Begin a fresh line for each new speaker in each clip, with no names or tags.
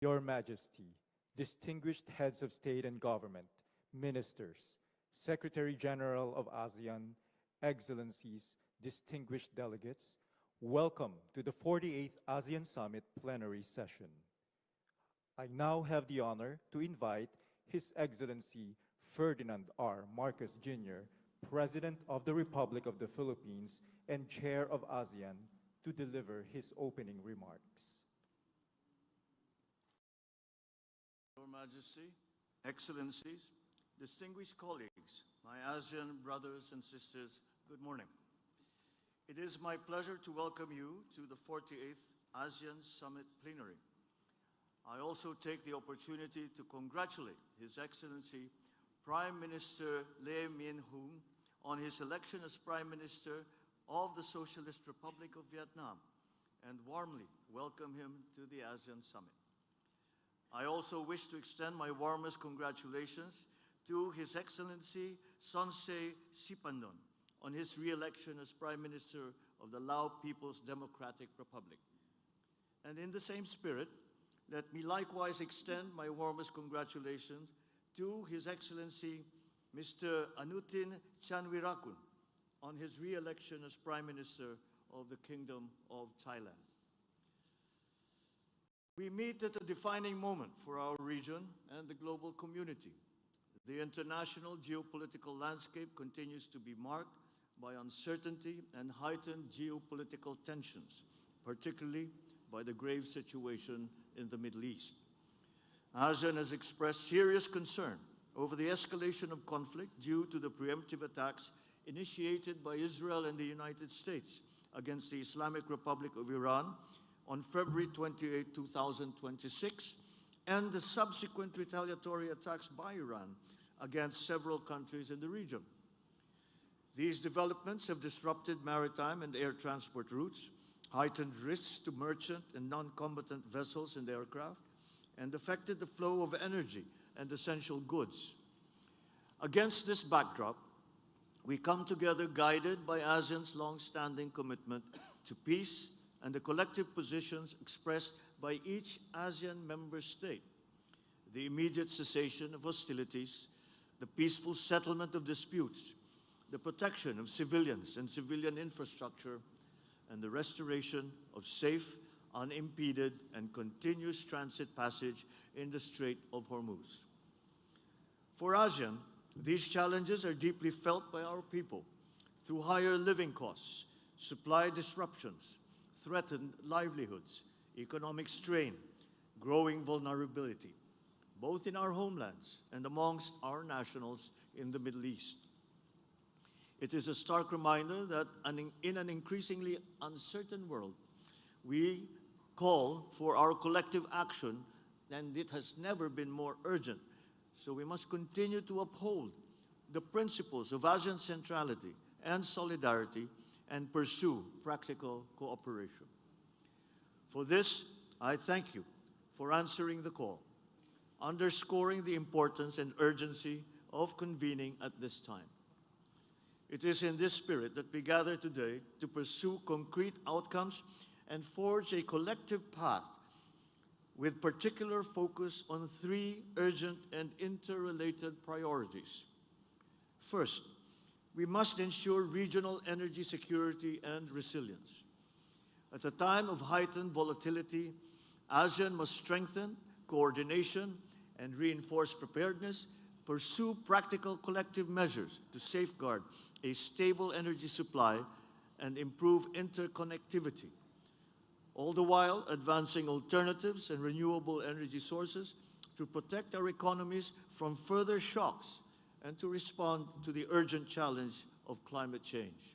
Your Majesty, distinguished heads of state and government, ministers, Secretary General of ASEAN, Excellencies, distinguished delegates, welcome to the 48th ASEAN Summit plenary session. I now have the honor to invite His Excellency Ferdinand R. Marcos Jr., President of the Republic of the Philippines and Chair of ASEAN, to deliver his opening remarks.
Your Majesty, Excellencies, distinguished colleagues, my ASEAN brothers and sisters, good morning. It is my pleasure to welcome you to the 48th ASEAN Summit plenary. I also take the opportunity to congratulate His Excellency Prime Minister Lee Min-hoon on his election as Prime Minister of the Socialist Republic of Vietnam and warmly welcome him to the ASEAN Summit. I also wish to extend my warmest congratulations to His Excellency Sonsei Sipandon on his re-election as Prime Minister of the Lao People's Democratic Republic. And in the same spirit, let me likewise extend my warmest congratulations to His Excellency Mr. Anutin Chanvirakul on his re-election as Prime Minister of the Kingdom of Thailand. We meet at a defining moment for our region and the global community. The international geopolitical landscape continues to be marked by uncertainty and heightened geopolitical tensions, particularly by the grave situation in the Middle East. ASEAN has expressed serious concern over the escalation of conflict due to the preemptive attacks initiated by Israel and the United States against the Islamic Republic of Iran on February 28, 2026, and the subsequent retaliatory attacks by Iran against several countries in the region. These developments have disrupted maritime and air transport routes, heightened risks to merchant and non-combatant vessels and aircraft, and affected the flow of energy and essential goods. Against this backdrop, we come together guided by ASEAN's long-standing commitment to peace and the collective positions expressed by each ASEAN member state. The immediate cessation of hostilities, the peaceful settlement of disputes, the protection of civilians and civilian infrastructure, and the restoration of safe, unimpeded, and continuous transit passage in the Strait of Hormuz. For ASEAN, these challenges are deeply felt by our people through higher living costs, supply disruptions, threatened livelihoods, economic strain, growing vulnerability, both in our homelands and amongst our nationals in the Middle East. It is a stark reminder that in an increasingly uncertain world, we call for our collective action, and it has never been more urgent. So we must continue to uphold the principles of ASEAN centrality and solidarity and pursue practical cooperation. For this, I thank you for answering the call, underscoring the importance and urgency of convening at this time. It is in this spirit that we gather today to pursue concrete outcomes and forge a collective path with particular focus on three urgent and interrelated priorities. First, we must ensure regional energy security and resilience. At a time of heightened volatility, ASEAN must strengthen coordination and reinforce preparedness, pursue practical collective measures to safeguard a stable energy supply and improve interconnectivity, all the while advancing alternatives and renewable energy sources to protect our economies from further shocks and to respond to the urgent challenge of climate change.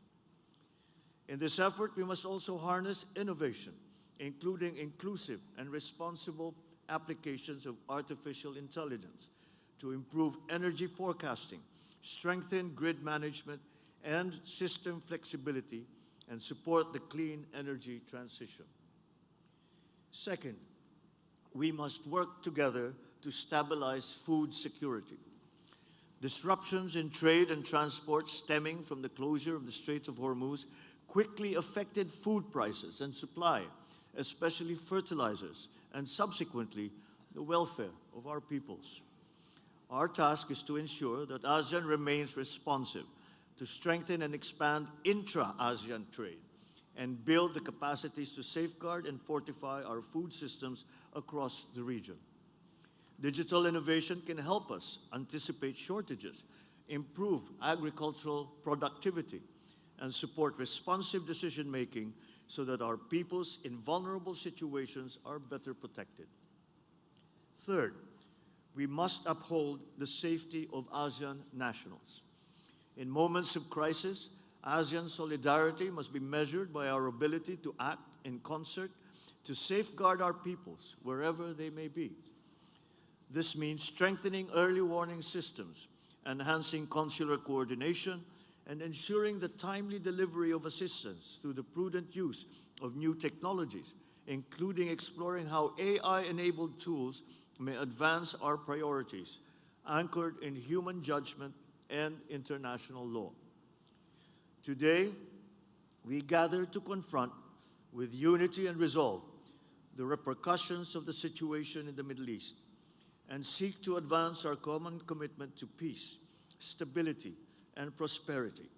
In this effort, we must also harness innovation, including inclusive and responsible applications of artificial intelligence to improve energy forecasting, strengthen grid management and system flexibility, and support the clean energy transition. Second, we must work together to stabilize food security. Disruptions in trade and transport stemming from the closure of the Strait of Hormuz quickly affected food prices and supply, especially fertilizers, and subsequently the welfare of our peoples. Our task is to ensure that ASEAN remains responsive to strengthen and expand intra-ASEAN trade and build the capacities to safeguard and fortify our food systems across the region. Digital innovation can help us anticipate shortages, improve agricultural productivity, and support responsive decision-making so that our peoples in vulnerable situations are better protected. Third, we must uphold the safety of ASEAN nationals. In moments of crisis, ASEAN solidarity must be measured by our ability to act in concert to safeguard our peoples wherever they may be. This means strengthening early warning systems, enhancing consular coordination, and ensuring the timely delivery of assistance through the prudent use of new technologies, including exploring how AI-enabled tools may advance our priorities, anchored in human judgment and international law. Today, we gather to confront with unity and resolve the repercussions of the situation in the Middle East and seek to advance our common commitment to peace, stability, and prosperity,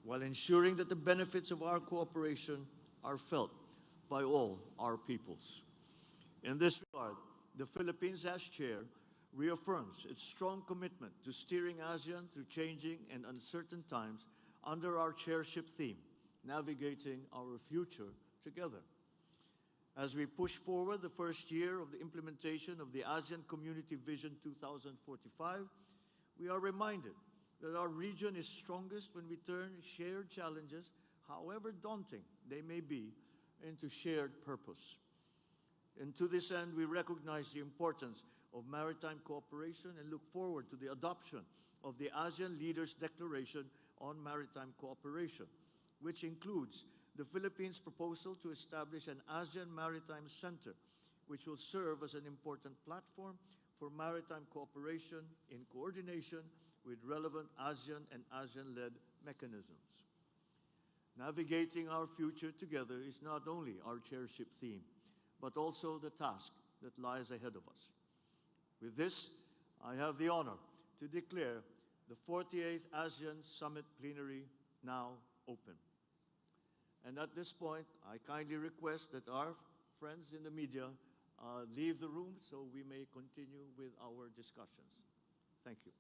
while ensuring that the benefits of our cooperation are felt by all our peoples. In this regard, the Philippines, as chair, reaffirms its strong commitment to steering ASEAN through changing and uncertain times under our chairship theme, Navigating Our Future Together. As we push forward the first year of the implementation of the ASEAN Community Vision 2045, we are reminded that our region is strongest when we turn shared challenges, however daunting they may be, into shared purpose. And to this end, we recognize the importance of maritime cooperation and look forward to the adoption of the ASEAN Leaders' Declaration on Maritime Cooperation, which includes the Philippines' proposal to establish an ASEAN Maritime Center, which will serve as an important platform for maritime cooperation in coordination with relevant ASEAN and ASEAN-led mechanisms. Navigating our future together is not only our chairship theme, but also the task that lies ahead of us. With this, I have the honor to declare the 48th ASEAN Summit Plenary now open. And at this point, I kindly request that our friends in the media leave the room so we may continue with our discussions. Thank you.